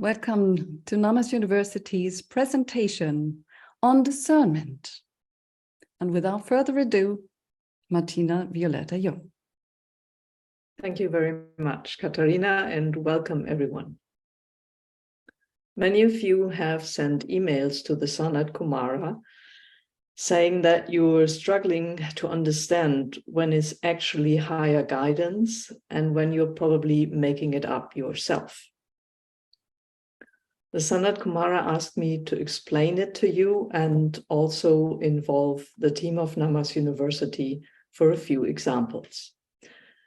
Welcome to Namas University's presentation on discernment. And without further ado, Martina, Violetta, Jung. Thank you very much, Katharina, and welcome everyone. Many of you have sent emails to the SANAT KUMARA saying that you're struggling to understand when it's actually higher guidance and when you're probably making it up yourself. The SANAT KUMARA asked me to explain it to you and also involve the team of Namas University for a few examples.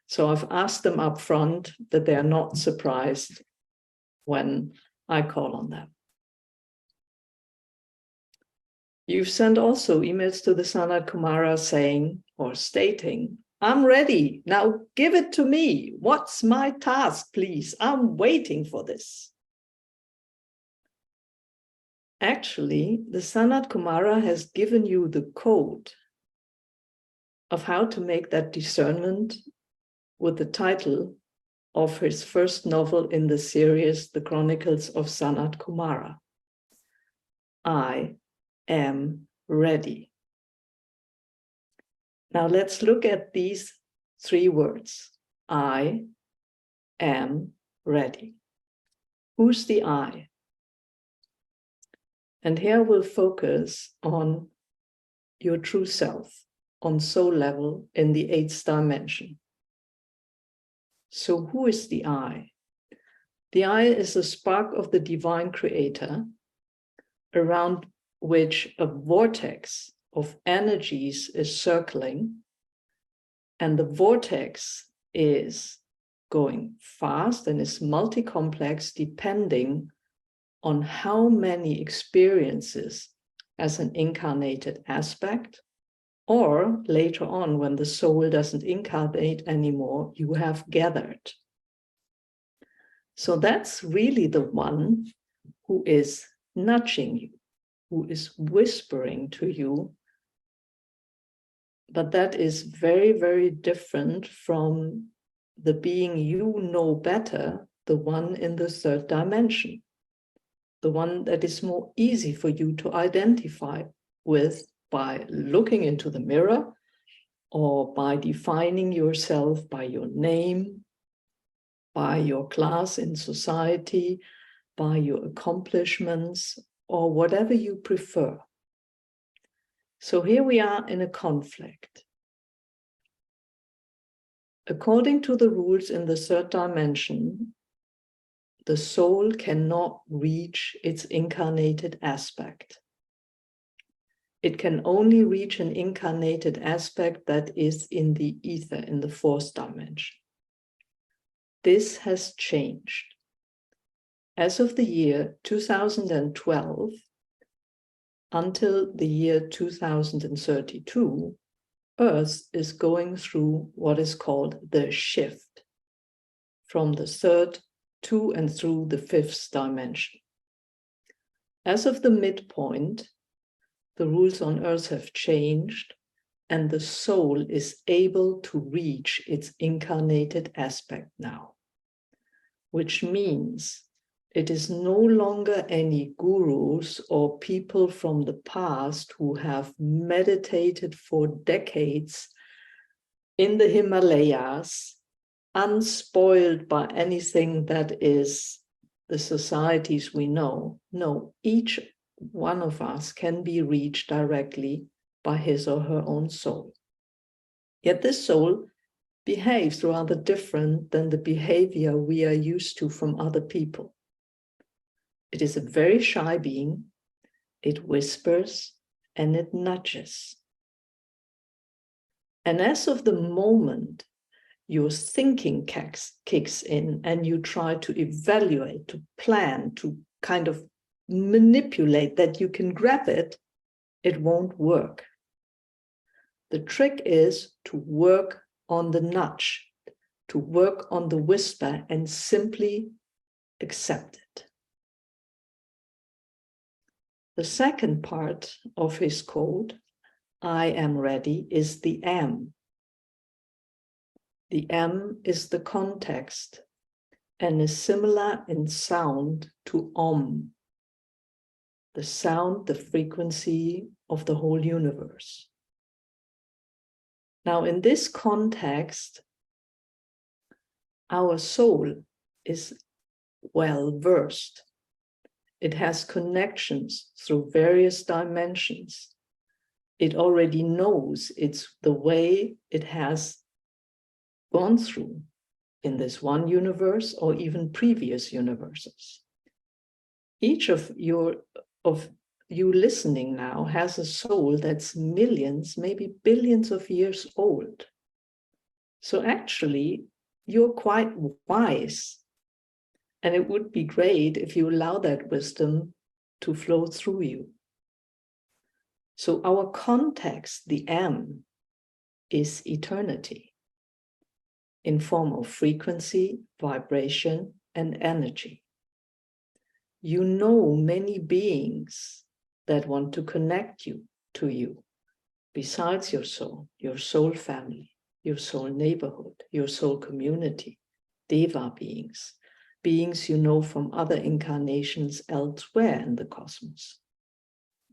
So I've asked them up front that they are not surprised when I call on them. You've sent also emails to the SANAT KUMARA saying or stating, "I'm ready, now give it to me. What's my task, please? I'm waiting for this." Actually, the SANAT KUMARA has given you the code of how to make that discernment with the title of his first novel in the series, The Chronicles of SANAT KUMARA. I am ready. Now let's look at these three words. I am ready. Who's the I? And here we'll focus on your true self, on soul level in the 8th dimension. So who is the I? The I is a spark of the divine creator around which a vortex of energies is circling, and the vortex is going fast and is multi-complex depending on how many experiences as an incarnated aspect, or later on when the soul doesn't incarnate anymore, you have gathered. So that's really the one who is nudging you, who is whispering to you. But that is very, very different from the being you know better, the one in the 3rd dimension. The one that is more easy for you to identify with by looking into the mirror or by defining yourself by your name, by your class in society, by your accomplishments, or whatever you prefer. So here we are in a conflict. According to the rules in the 3rd dimension, the soul cannot reach its incarnated aspect. It can only reach an incarnated aspect that is in the ether, in the 4th dimension. This has changed. As of the year 2012 until the year 2032, Earth is going through what is called the shift from the 3rd to and through the 5th dimension. As of the midpoint, the rules on Earth have changed and the soul is able to reach its incarnated aspect now, which means it is no longer any gurus or people from the past who have meditated for decades in the Himalayas, unspoiled by anything that is the societies we know. No, each one of us can be reached directly by his or her own soul. Yet this soul behaves rather different than the behavior we are used to from other people. It is a very shy being. It whispers and it nudges. And as of the moment your thinking kicks in and you try to evaluate, to plan, to kind of manipulate that you can grab it, it won't work. The trick is to work on the nudge, to work on the whisper and simply accept it. The second part of his code, I am ready, is the am. The am is the context and is similar in sound to Om, the sound, the frequency of the whole universe. Now, in this context, our soul is well versed. It has connections through various dimensions. It already knows it's the way it has gone through in this one universe or even previous universes. Each of you listening now has a soul that's millions, maybe billions of years old. So actually, you're quite wise. And it would be great if you allow that wisdom to flow through you. So our context, the M, is eternity in form of frequency, vibration, and energy. You know many beings that want to connect you to you, besides your soul family, your soul neighborhood, your soul community, Deva beings, beings you know from other incarnations elsewhere in the cosmos.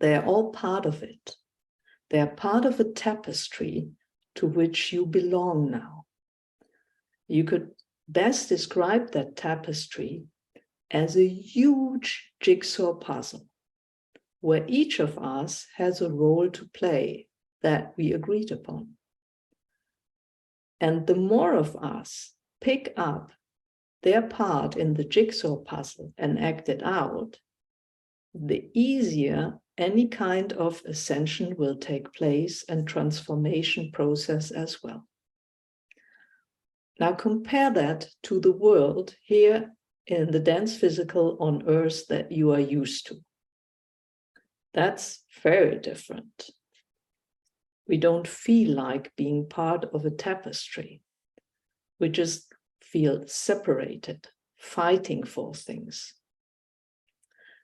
They are all part of it. They are part of a tapestry to which you belong now. You could best describe that tapestry as a huge jigsaw puzzle, where each of us has a role to play that we agreed upon. And the more of us pick up their part in the jigsaw puzzle and act it out, the easier any kind of ascension will take place and transformation process as well. Now compare that to the world here in the dense physical on Earth that you are used to. That's very different. We don't feel like being part of a tapestry. We just feel separated, fighting for things,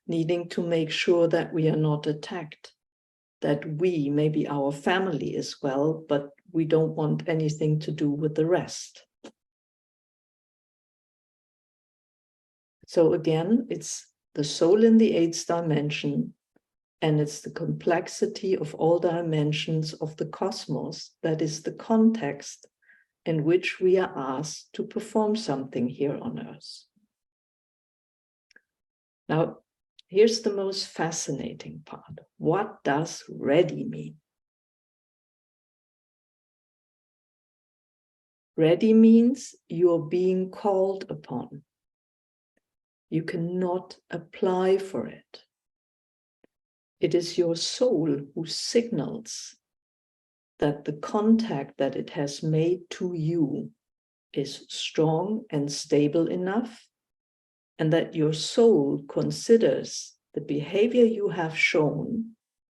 needing to make sure that we are not attacked, that we, maybe our family as well, but we don't want anything to do with the rest. So again, it's the soul in the eighth dimension, and it's the complexity of all dimensions of the cosmos that is the context in which we are asked to perform something here on Earth. Now, here's the most fascinating part. What does ready mean? Ready means you're being called upon. You cannot apply for it. It is your soul who signals that the contact that it has made to you is strong and stable enough, and that your soul considers the behavior you have shown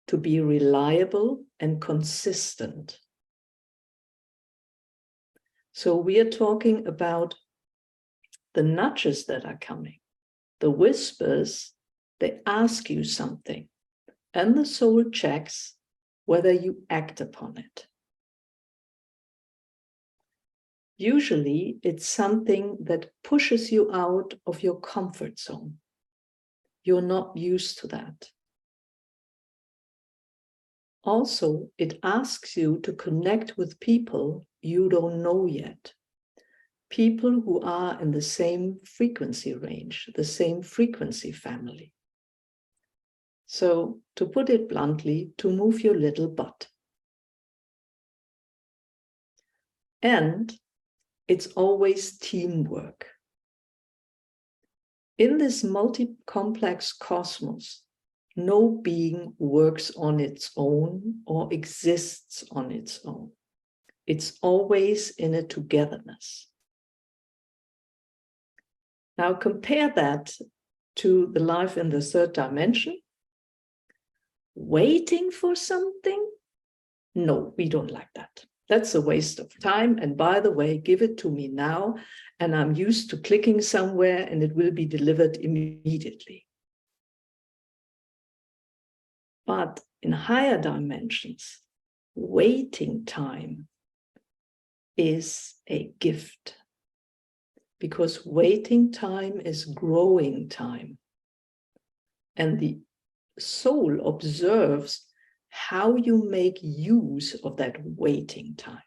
to be reliable and consistent. So we are talking about the nudges that are coming, the whispers. They ask you something, and the soul checks whether you act upon it. Usually, it's something that pushes you out of your comfort zone. You're not used to that. Also, it asks you to connect with people you don't know yet. People who are in the same frequency range, the same frequency family. So, to put it bluntly, to move your little butt. And it's always teamwork. In this multi-complex cosmos, no being works on its own or exists on its own. It's always in a togetherness. Now compare that to the life in the third dimension. Waiting for something? No, we don't like that. That's a waste of time. And by the way, give it to me now. And I'm used to clicking somewhere and it will be delivered immediately. But in higher dimensions, waiting time is a gift. because waiting time is growing time. And the soul observes how you make use of that waiting time.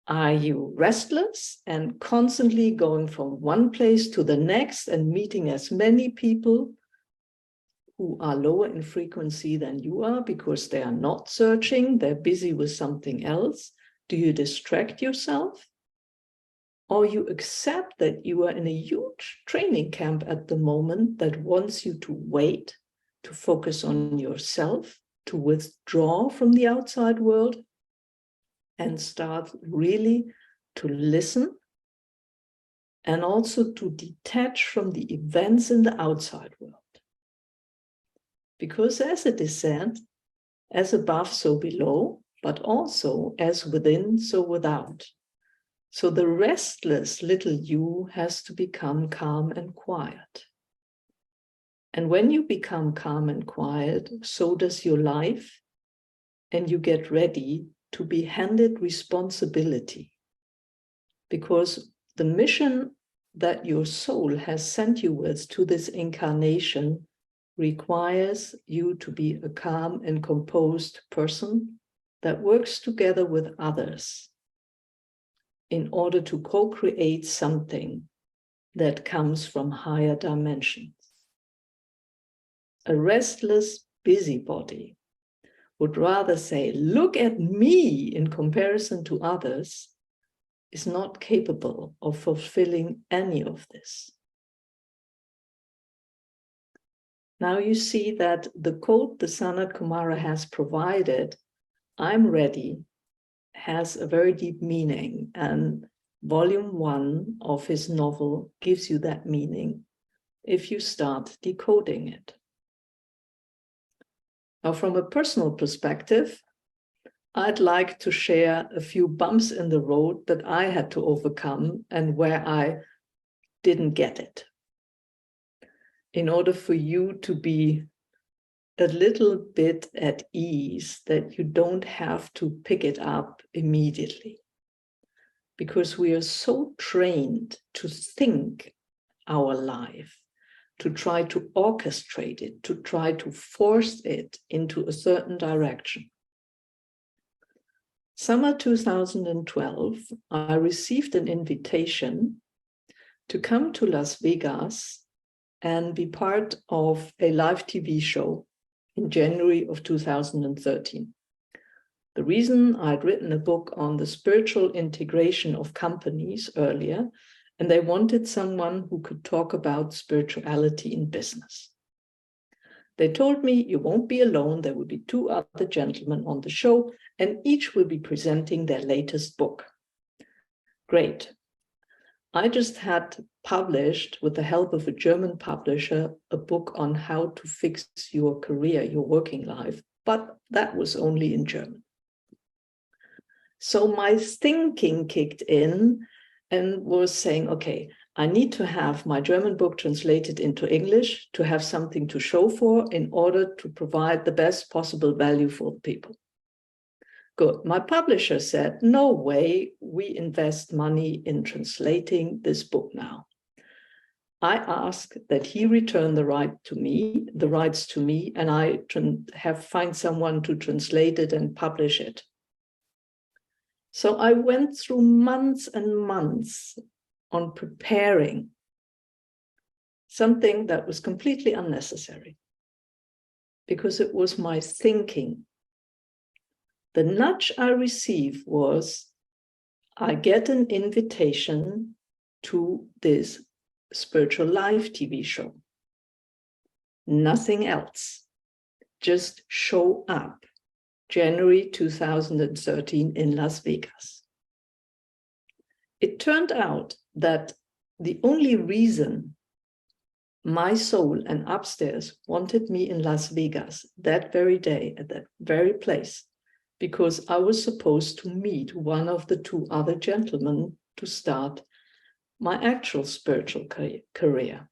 Are you restless and constantly going from one place to the next and meeting as many people who are lower in frequency than you are because they are not searching, they're busy with something else? Do you distract yourself? Or you accept that you are in a huge training camp at the moment that wants you to wait, to focus on yourself, to withdraw from the outside world, and start really to listen and also to detach from the events in the outside world. Because as a descent, as above, so below, but also as within, so without. So the restless little you has to become calm and quiet. And when you become calm and quiet, so does your life, and you get ready to be handed responsibility. Because the mission that your soul has sent you with to this incarnation requires you to be a calm and composed person that works together with others in order to co-create something that comes from higher dimensions. A restless busybody would rather say, look at me in comparison to others, is not capable of fulfilling any of this. Now you see that the quote the SANAT KUMARA has provided, I'm ready, has a very deep meaning, and volume 1 of his novel gives you that meaning if you start decoding it. Now, from a personal perspective, I'd like to share a few bumps in the road that I had to overcome and where I didn't get it, in order for you to be a little bit at ease that you don't have to pick it up immediately. Because we are so trained to think our life, to try to orchestrate it, to try to force it into a certain direction. Summer 2012, I received an invitation to come to Las Vegas and be part of a live TV show in January of 2013. The reason I'd written a book on the spiritual integration of companies earlier, and they wanted someone who could talk about spirituality in business. They told me, you won't be alone. There will be 2 other gentlemen on the show, and each will be presenting their latest book. Great. I just had published, with the help of a German publisher, a book on how to fix your career, your working life, but that was only in German. So my thinking kicked in and was saying, okay, I need to have my German book translated into English to have something to show for in order to provide the best possible value for people. Good. My publisher said, no way, we invest money in translating this book now. I asked that he return the rights to me, and I find someone to translate it and publish it. So I went through months and months on preparing something that was completely unnecessary because it was my thinking. The nudge I received was, I get an invitation to this spiritual live TV show. Nothing else. Just show up. January 2013 in Las Vegas. It turned out that the only reason my soul and upstairs wanted me in Las Vegas that very day, at that very place, because I was supposed to meet one of the 2 other gentlemen to start my actual spiritual career.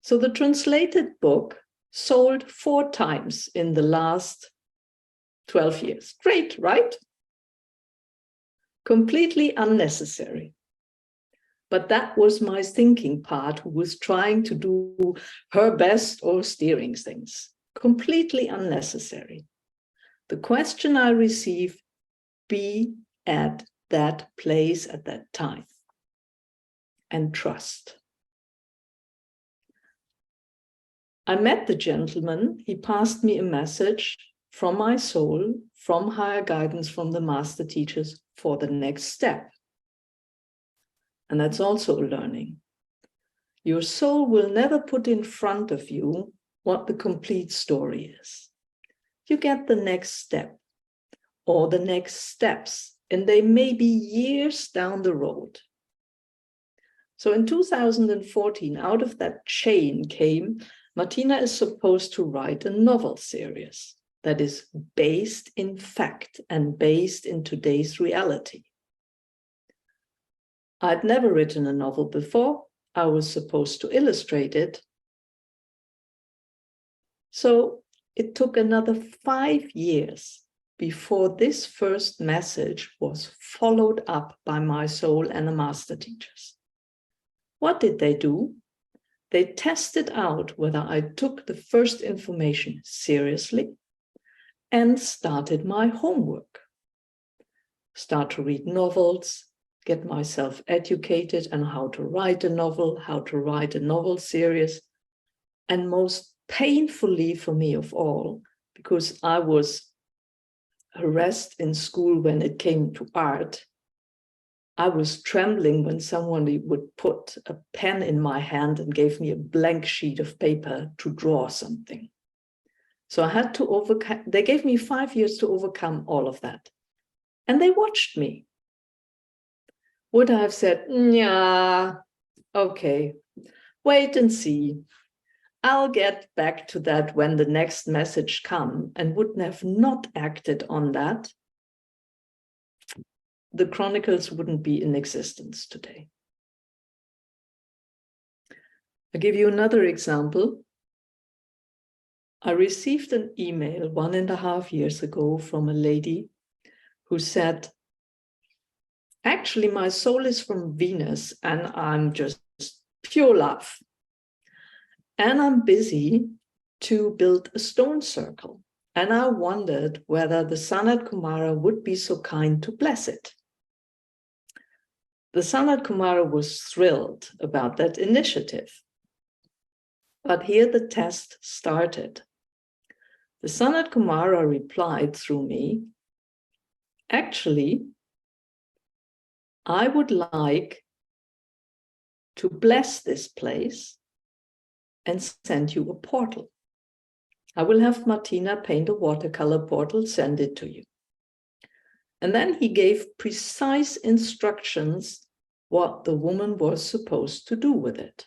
So the translated book sold 4 times in the last 12 years. Great, right? Completely unnecessary. But that was my thinking part, who was trying to do her best or steering things. Completely unnecessary. The question I received, be at that place at that time. And trust. I met the gentleman. He passed me a message from my soul, from higher guidance, from the master teachers for the next step. And that's also a learning. Your soul will never put in front of you what the complete story is. You get the next step or the next steps, and they may be years down the road. So in 2014, out of that chain came, Martina is supposed to write a novel series that is based in fact and based in today's reality. I'd never written a novel before. I was supposed to illustrate it. So it took another 5 years before this first message was followed up by my soul and the master teachers. What did they do? They tested out whether I took the first information seriously and started my homework. Start to read novels, get myself educated on how to write a novel, how to write a novel series. And most painfully for me of all, because I was harassed in school when it came to art, I was trembling when someone would put a pen in my hand and gave me a blank sheet of paper to draw something. So I had to overcome, they gave me 5 years to overcome all of that. And they watched me. Would I have said, yeah, okay, wait and see. I'll get back to that when the next message comes, and would have not acted on that, the chronicles wouldn't be in existence today. I'll give you another example. I received an email 1.5 years ago from a lady who said, actually, my soul is from Venus and I'm just pure love. And I'm busy to build a stone circle. And I wondered whether the SANAT KUMARA would be so kind to bless it. The SANAT KUMARA was thrilled about that initiative. But here the test started. The SANAT KUMARA replied through me, actually, I would like to bless this place and send you a portal. I will have Martina paint a watercolor portal, send it to you. And then he gave precise instructions what the woman was supposed to do with it.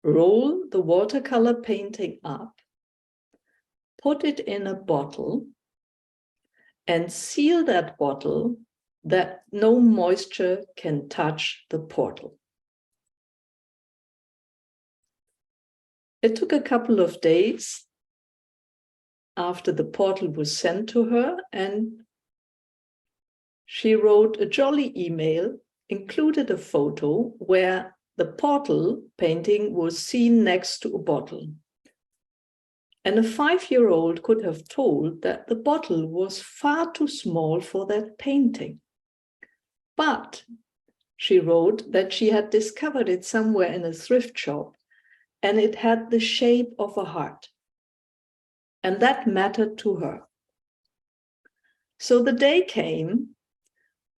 Roll the watercolor painting up, put it in a bottle, and seal that bottle that no moisture can touch the portal. It took a couple of days after the portal was sent to her, and she wrote a jolly email, included a photo where the portal painting was seen next to a bottle. And a 5-year-old could have told that the bottle was far too small for that painting. But she wrote that she had discovered it somewhere in a thrift shop, and it had the shape of a heart. And that mattered to her. So the day came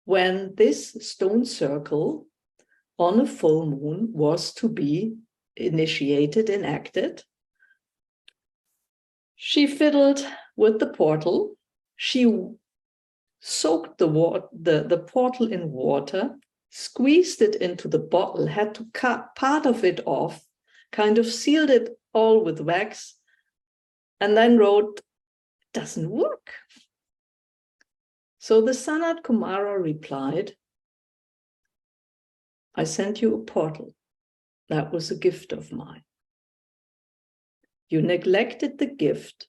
when this stone circle on a full moon was to be initiated, enacted. She fiddled with the portal. She soaked the portal in water, squeezed it into the bottle, had to cut part of it off, kind of sealed it all with wax, and then wrote, "It doesn't work." So the SANAT KUMARA replied, "I sent you a portal. That was a gift of mine. You neglected the gift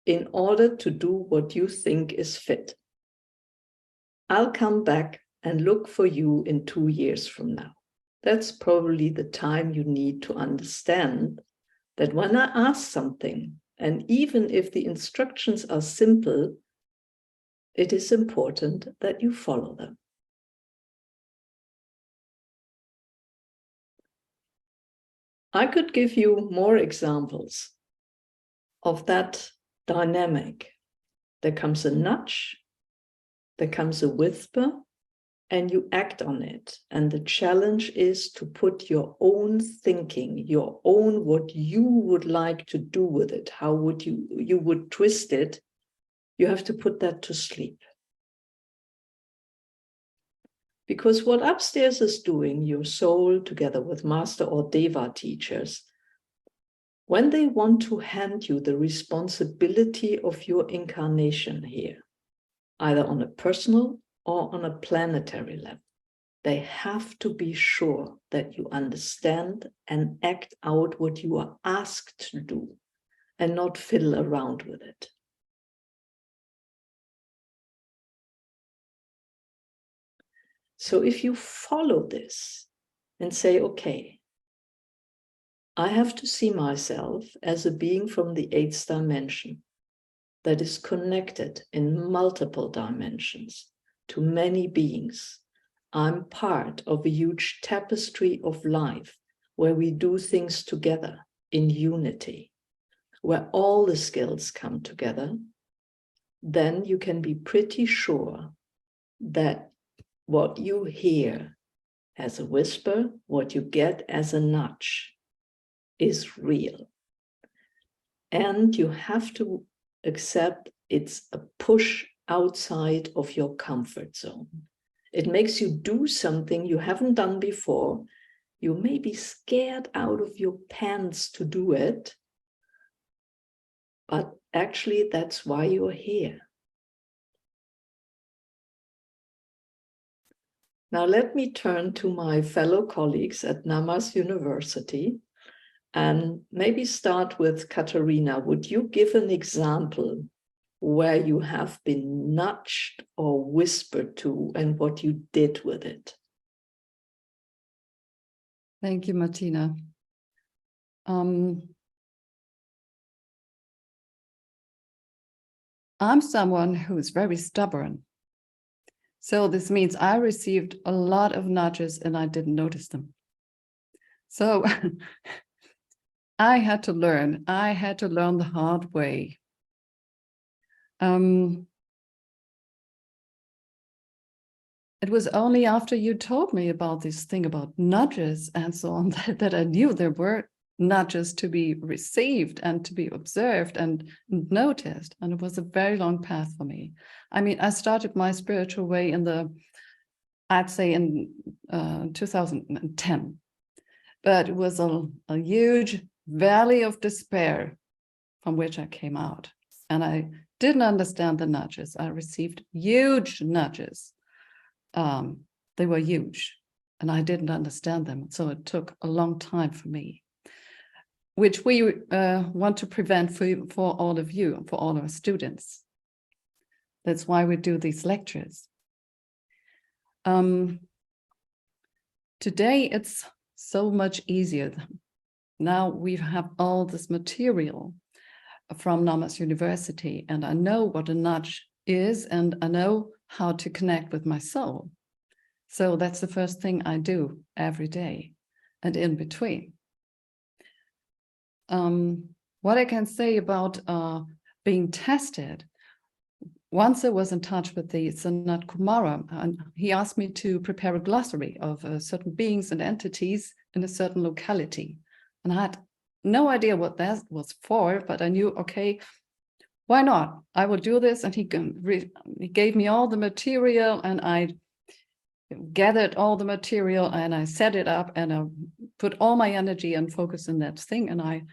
in order to do what you think is fit. I'll come back and look for you in 2 years from now. That's probably the time you need to understand that when I ask something, and even if the instructions are simple, it is important that you follow them. I could give you more examples of that dynamic. There comes a nudge, there comes a whisper, and you act on it. And the challenge is to put your own thinking, your own what you would like to do with it, how would you would twist it. You have to put that to sleep. Because what upstairs is doing, your soul together with master or deva teachers, when they want to hand you the responsibility of your incarnation here, either on a personal or on a planetary level, they have to be sure that you understand and act out what you are asked to do and not fiddle around with it. So if you follow this and say, okay, I have to see myself as a being from the 8th dimension that is connected in multiple dimensions to many beings. I'm part of a huge tapestry of life where we do things together in unity, where all the skills come together. Then you can be pretty sure that what you hear as a whisper, what you get as a nudge, is real. And you have to accept it's a push outside of your comfort zone. It makes you do something you haven't done before. You may be scared out of your pants to do it, but actually that's why you're here. Now let me turn to my fellow colleagues at Namas University and maybe start with Katarina. Would you give an example where you have been nudged or whispered to and what you did with it? Thank you, Martina. I'm someone who's very stubborn. So this means I received a lot of nudges and I didn't notice them. So I had to learn the hard way. It was only after you told me about this thing about nudges and so on that I knew there were nudges to be received and to be observed and noticed. And it was a very long path for me. I mean, I started my spiritual way I'd say in 2010. But it was a huge valley of despair from which I came out. And I didn't understand the nudges. I received huge nudges. They were huge and I didn't understand them. So it took a long time for me, which we want to prevent for all of you, for all our students. That's why we do these lectures. Today, it's so much easier. Now we have all this material from Namas University, and I know what a nudge is, and I know how to connect with my soul. So that's the first thing I do every day and in between. What I can say about being tested, once I was in touch with the SANAT KUMARA, and he asked me to prepare a glossary of certain beings and entities in a certain locality. And I had no idea what that was for, but I knew, okay, why not? I will do this. And he gave me all the material, and I gathered all the material and I set it up and I put all my energy and focus in that thing. And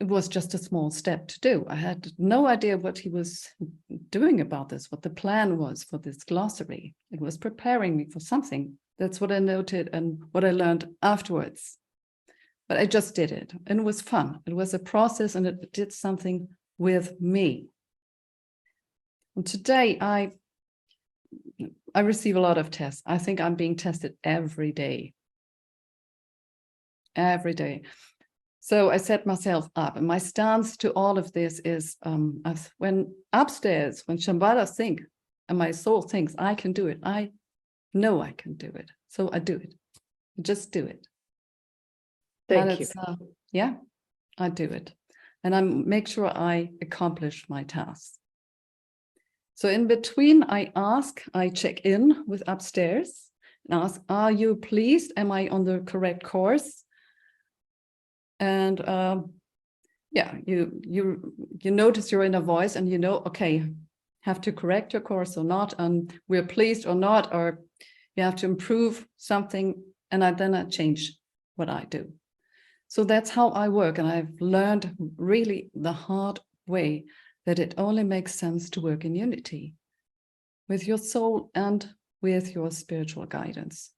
it was just a small step to do. I had no idea what he was doing about this, what the plan was for this glossary. It was preparing me for something. That's what I noted and what I learned afterwards. But I just did it, and it was fun. It was a process, and it did something with me. And today I I receive a lot of tests. I think I'm being tested every day. Every day. So I set myself up, and my stance to all of this is when upstairs, when Shambhala thinks, and my soul thinks I can do it, I know I can do it. So I do it. Just do it. Thank you. Yeah, I do it. And I make sure I accomplish my tasks. So in between, I check in with upstairs and ask, are you pleased? Am I on the correct course? And yeah, you notice your inner voice, and you know, okay, have to correct your course or not, and we're pleased or not, or you have to improve something, and then I change what I do. So that's how I work, and I've learned really the hard way that it only makes sense to work in unity with your soul and with your spiritual guidance.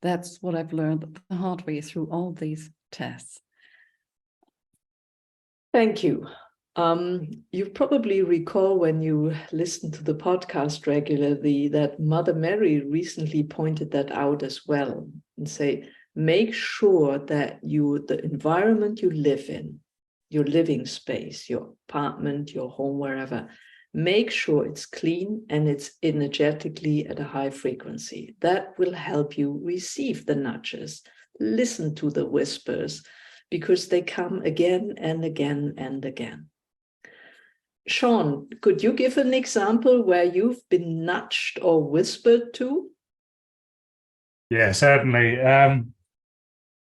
That's what I've learned the hard way through all these tests. Thank you. You probably recall when you listen to the podcast regularly that Mother Mary recently pointed that out as well, and say, make sure that the environment you live in, your living space, your apartment, your home, wherever, make sure it's clean and it's energetically at a high frequency. That will help you receive the nudges, listen to the whispers, because they come again and again and again. Sean, could you give an example where you've been nudged or whispered to? Yeah, certainly.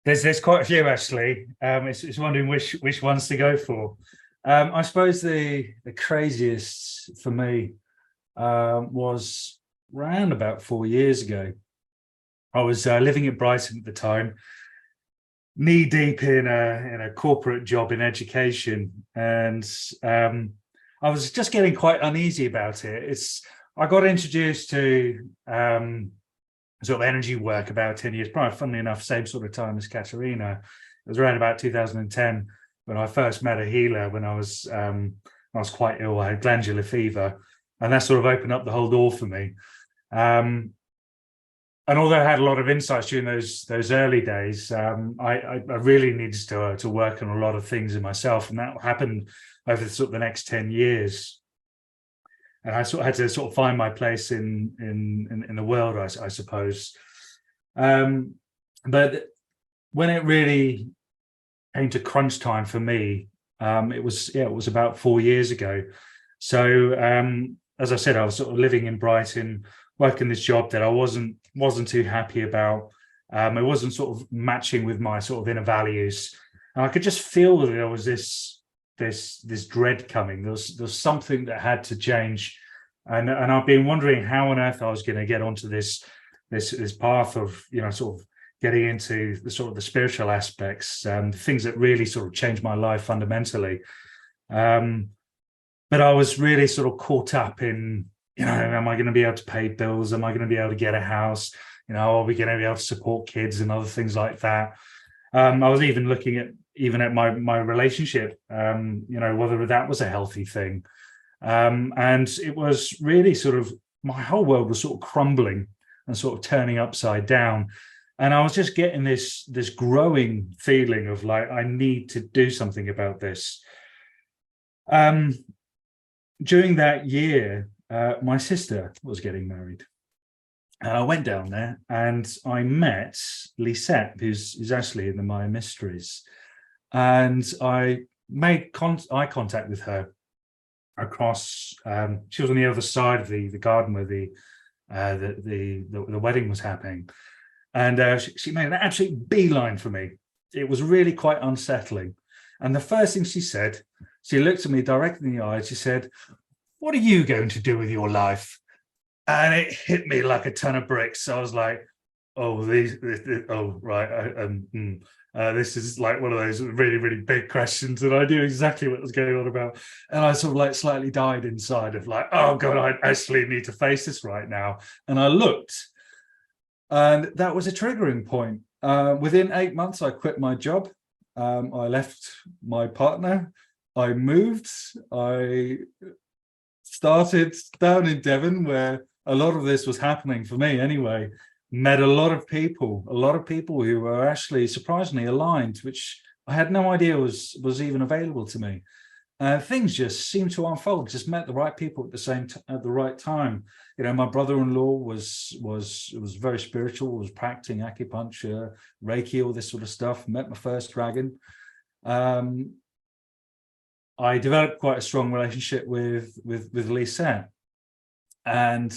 There's quite a few actually. It's wondering which ones to go for. I suppose the craziest for me was around about 4 years ago. I was living in Brighton at the time, knee deep in a corporate job in education, and I was just getting quite uneasy about it. I got introduced to sort of energy work about 10 years prior, funnily enough, same sort of time as Katerina. It was around about 2010 when I first met a healer when I was quite ill. I had glandular fever, and that sort of opened up the whole door for me. And although I had a lot of insights during those early days, I really needed to work on a lot of things in myself, and that happened over the next 10 years. And I had to find my place in the world, I suppose. But when it really came to crunch time for me, it was about 4 years ago. So as I said, I was sort of living in Brighton, working this job that I wasn't too happy about. It wasn't sort of matching with my sort of inner values, and I could just feel that there was this dread coming. There's something that had to change, and I've been wondering how on earth I was going to get onto this path of sort of getting into the spiritual aspects, things that really sort of changed my life fundamentally. But I was really sort of caught up in, am I going to be able to pay bills? Am I going to be able to get a house? Are we going to be able to support kids and other things like that? I was even looking at my relationship, whether that was a healthy thing. And it was really sort of, my whole world was sort of crumbling and sort of turning upside down. And I was just getting this growing feeling of like, I need to do something about this. During that year, my sister was getting married. And I went down there and I met Lisette, who's actually in the Maya Mysteries. And I made eye contact with her across, she was on the other side of the garden where the wedding was happening. And she made an absolute beeline for me. It was really quite unsettling. And the first thing she said, she looked at me directly in the eye. She said, "What are you going to do with your life?" And it hit me like a ton of bricks. I was like, "Oh, this is like one of those really, really big questions." And I knew exactly what was going on about. And I sort of like slightly died inside of like, "Oh God, I actually need to face this right now." And I looked, and that was a triggering point. Within 8 months, I quit my job. I left my partner. I moved. I started down in Devon, where a lot of this was happening for me anyway. Met a lot of people who were actually surprisingly aligned, which I had no idea was even available to me. Things just seemed to unfold. Just met the right people at the right time. You know, my brother-in-law was very spiritual, was practicing acupuncture, Reiki, all this sort of stuff. Met my first dragon. I developed quite a strong relationship with Lisa, and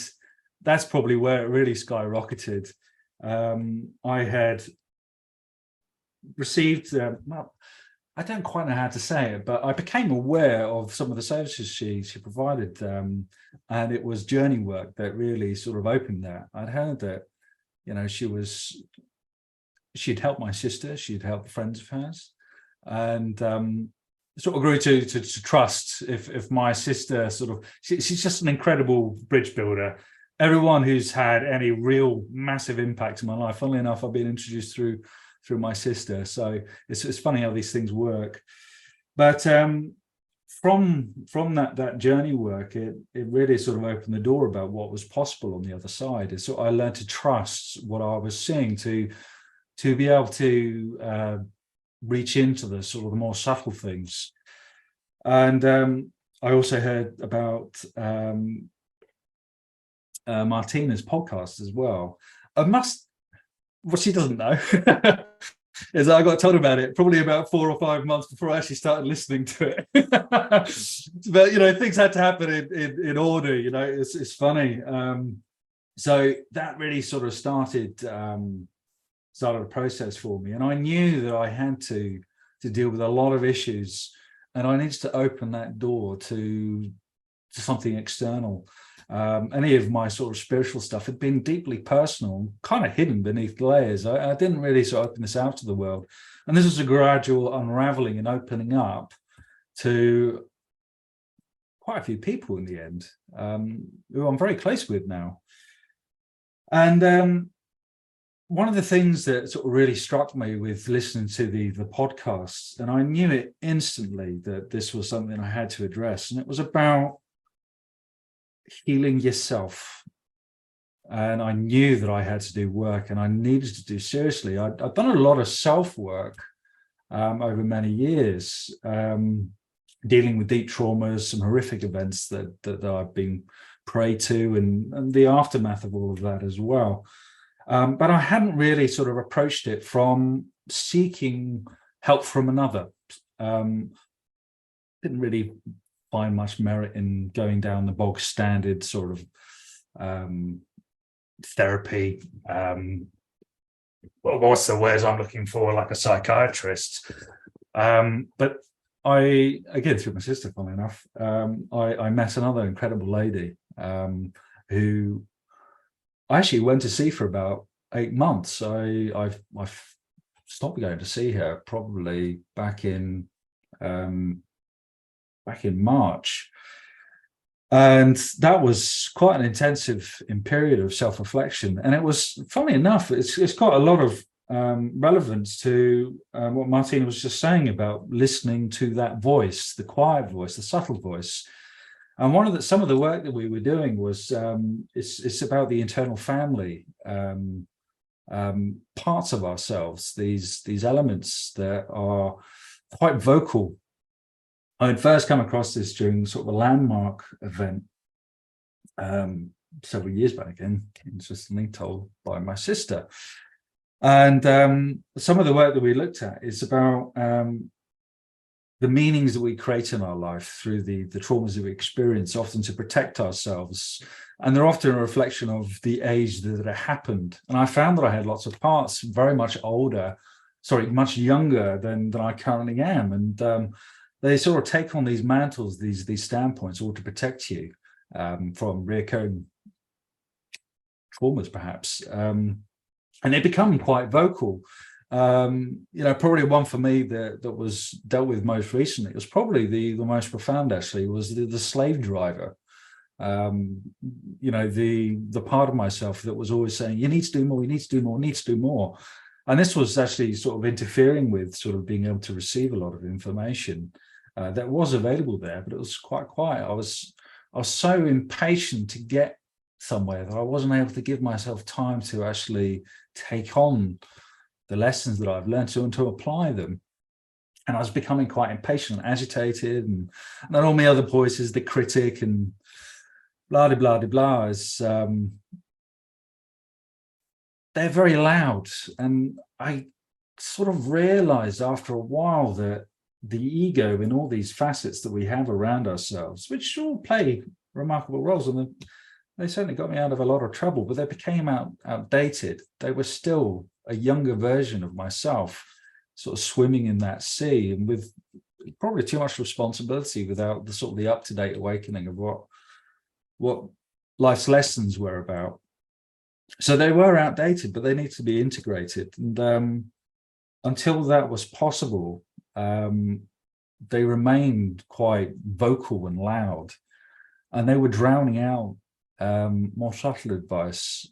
that's probably where it really skyrocketed. I had received, well, I don't quite know how to say it, but I became aware of some of the services she provided, and it was journey work that really sort of opened that. I'd heard that, you know, she'd helped my sister, she'd helped friends of hers, and sort of grew to trust if my sister sort of, she's just an incredible bridge builder. Everyone who's had any real massive impact in my life, funnily enough, I've been introduced through my sister. So it's funny how these things work. But from that journey work, it really sort of opened the door about what was possible on the other side. So I learned to trust what I was seeing, to be able to reach into the sort of the more subtle things. And I also heard about Martina's podcast as well. What she doesn't know is I got told about it probably about 4 or 5 months before I actually started listening to it. But, you know, things had to happen in order, you know, it's funny. So that really sort of started a process for me. And I knew that I had to deal with a lot of issues, and I needed to open that door to something external. Any of my sort of spiritual stuff had been deeply personal, kind of hidden beneath the layers. I didn't really sort of open this out to the world. And this was a gradual unraveling and opening up to quite a few people in the end, who I'm very close with now. And one of the things that sort of really struck me with listening to the podcasts, and I knew it instantly that this was something I had to address, and it was about healing yourself. And I knew that I had to do work, and I needed to do seriously. I'd done a lot of self-work over many years, dealing with deep traumas, some horrific events that I've been prey to, and the aftermath of all of that as well. But I hadn't really sort of approached it from seeking help from another. Didn't really find much merit in going down the bog standard sort of therapy. What's the words I'm looking for? Like a psychiatrist. But I, again, through my sister, funnily enough, I met another incredible lady who I actually went to see for about 8 months. I've stopped going to see her probably back in March, and that was quite an intensive period of self-reflection. And it was, funny enough, it's got a lot of relevance to what Martina was just saying about listening to that voice, the quiet voice, the subtle voice. And some of the work that we were doing was it's about the internal family parts of ourselves, these elements that are quite vocal. I had first come across this during sort of a landmark event several years back, and interestingly told by my sister. And some of the work that we looked at is about the meanings that we create in our life through the traumas that we experience, often to protect ourselves. And they're often a reflection of the age that it happened. And I found that I had lots of parts very much much younger than I currently am. And they sort of take on these mantles, these standpoints, all to protect you from recurring traumas, perhaps. And they become quite vocal. Probably one for me that was dealt with most recently, it was probably the most profound, actually, was the slave driver. The part of myself that was always saying, you need to do more, you need to do more, need to do more. And this was actually sort of interfering with sort of being able to receive a lot of information that was available there, but it was quite quiet. I was so impatient to get somewhere that I wasn't able to give myself time to actually take on the lessons that I've learned and to apply them. And I was becoming quite impatient and agitated, and then all my other voices, the critic and blah, blah, blah, blah, is, they're very loud. And I sort of realized after a while that the ego in all these facets that we have around ourselves, which all play remarkable roles, and they certainly got me out of a lot of trouble, but they became outdated. They were still a younger version of myself, sort of swimming in that sea, and with probably too much responsibility without the sort of the up-to-date awakening of what life's lessons were about. So they were outdated, but they need to be integrated. And until that was possible, they remained quite vocal and loud, and they were drowning out more subtle advice.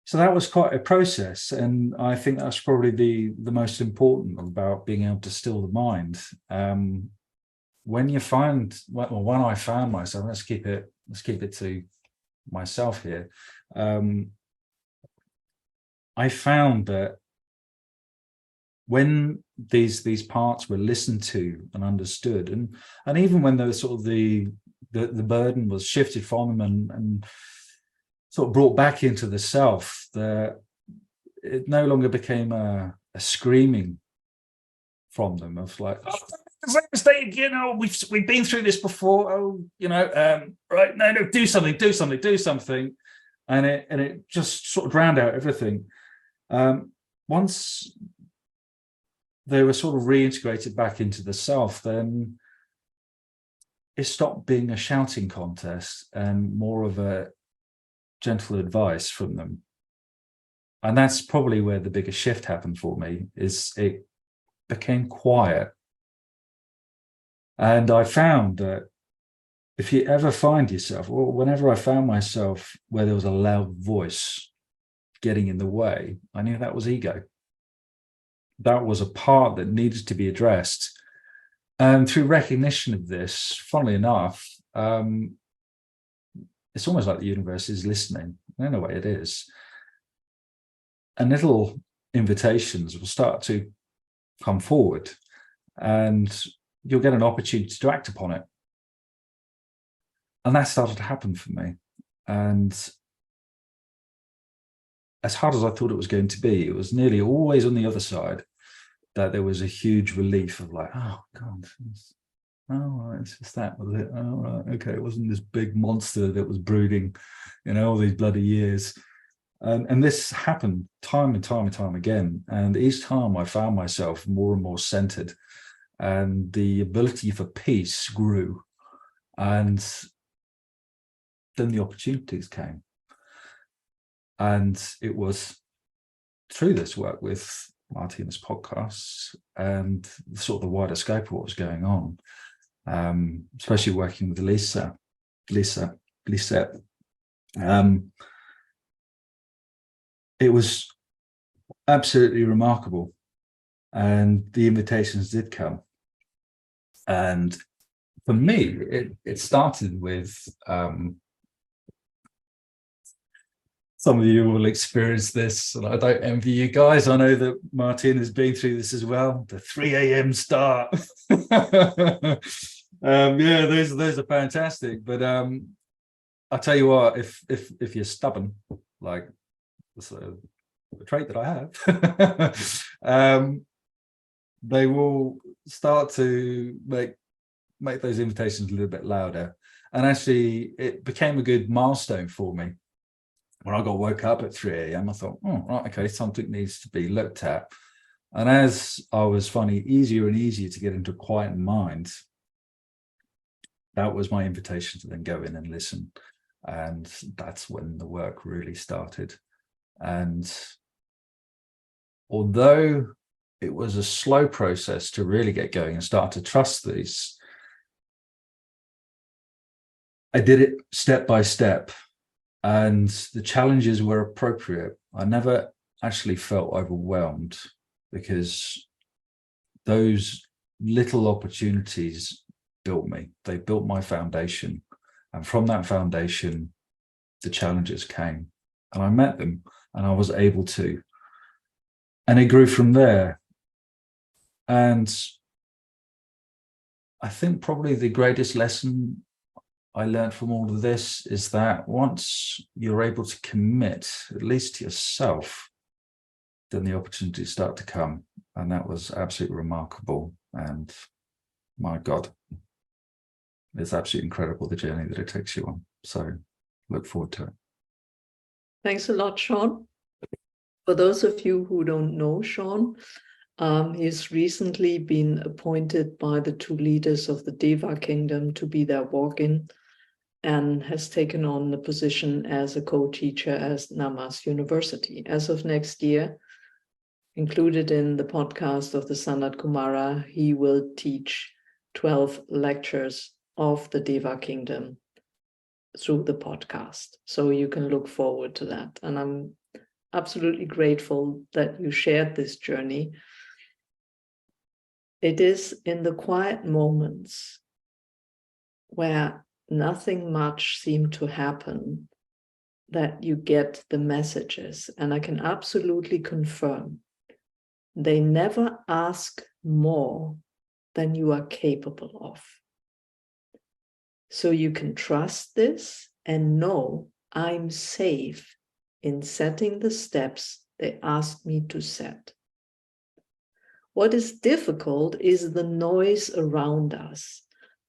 So that was quite a process, and I think that's probably the most important about being able to still the mind. When you find, well, when I found myself, let's keep it to myself here. I found that when these parts were listened to and understood, and even when there was sort of the burden was shifted from them and sort of brought back into the self, that it no longer became a screaming from them of like, oh, mistake, you know, we've been through this before. Oh, you know, right, no, do something, and it just sort of drowned out everything. Once they were sort of reintegrated back into the self, then it stopped being a shouting contest and more of a gentle advice from them. And that's probably where the biggest shift happened for me, is it became quiet. And I found that if you ever find yourself, or whenever I found myself where there was a loud voice getting in the way, I knew that was ego. That was a part that needed to be addressed. And through recognition of this, funnily enough, it's almost like the universe is listening. In a way it is. And little invitations will start to come forward, and you'll get an opportunity to act upon it. And that started to happen for me. And as hard as I thought it was going to be, it was nearly always on the other side that there was a huge relief of like, oh God, oh, it's just that, was it? Oh, right, okay, it wasn't this big monster that was brooding, you know, all these bloody years. And this happened time and time again. And each time I found myself more and more centered, and the ability for peace grew. And then the opportunities came. And it was through this work with Martina's podcasts and sort of the wider scope of what was going on, especially working with Lisa. It was absolutely remarkable. And the invitations did come. And for me, it started with some of you will experience this, and I don't envy you guys. I know that Martina's been through this as well. The 3 a.m. start. Yeah, those are fantastic. But I'll tell you what, if you're stubborn, like that's a trait that I have, they will start to make those invitations a little bit louder. And actually, it became a good milestone for me. When I got woke up at 3 a.m, I thought, oh, right, okay, something needs to be looked at. And as I was finding it easier and easier to get into a quiet mind, that was my invitation to then go in and listen. And that's when the work really started. And although it was a slow process to really get going and start to trust these, I did it step by step. And the challenges were appropriate. I never actually felt overwhelmed, because those little opportunities built me. They built my foundation. And from that foundation, the challenges came. And I met them and I was able to. And it grew from there. And I think probably the greatest lesson I learned from all of this is that once you're able to commit, at least to yourself, then the opportunities start to come. And that was absolutely remarkable. And my God, it's absolutely incredible, the journey that it takes you on. So look forward to it. Thanks a lot, Sean. For those of you who don't know Sean, he's recently been appointed by the two leaders of the Deva kingdom to be their walk-in, and has taken on the position as a co-teacher at Namas University. As of next year, included in the podcast of the SANAT KUMARA, he will teach 12 lectures of the Deva kingdom through the podcast. So you can look forward to that. And I'm absolutely grateful that you shared this journey. It is in the quiet moments where nothing much seemed to happen that you get the messages. And I can absolutely confirm they never ask more than you are capable of. So you can trust this and know I'm safe in setting the steps they asked me to set. What is difficult is the noise around us,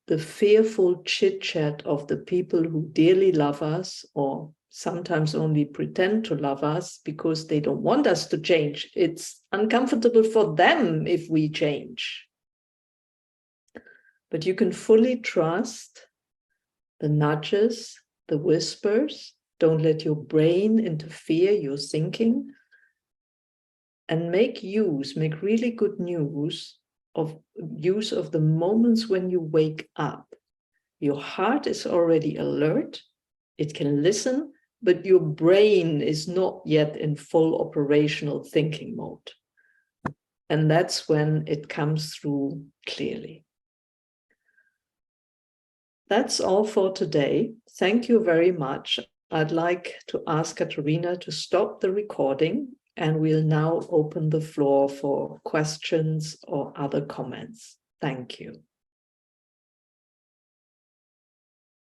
the fearful chit-chat of the people who dearly love us, or sometimes only pretend to love us because they don't want us to change. It's uncomfortable for them if we change. But you can fully trust the nudges, the whispers. Don't let your brain interfere your thinking, and make really good use of the moments when you wake up. Your heart is already alert, it can listen, but your brain is not yet in full operational thinking mode. And that's when it comes through clearly. That's all for today. Thank you very much. I'd like to ask Katarina to stop the recording, and we'll now open the floor for questions or other comments. Thank you.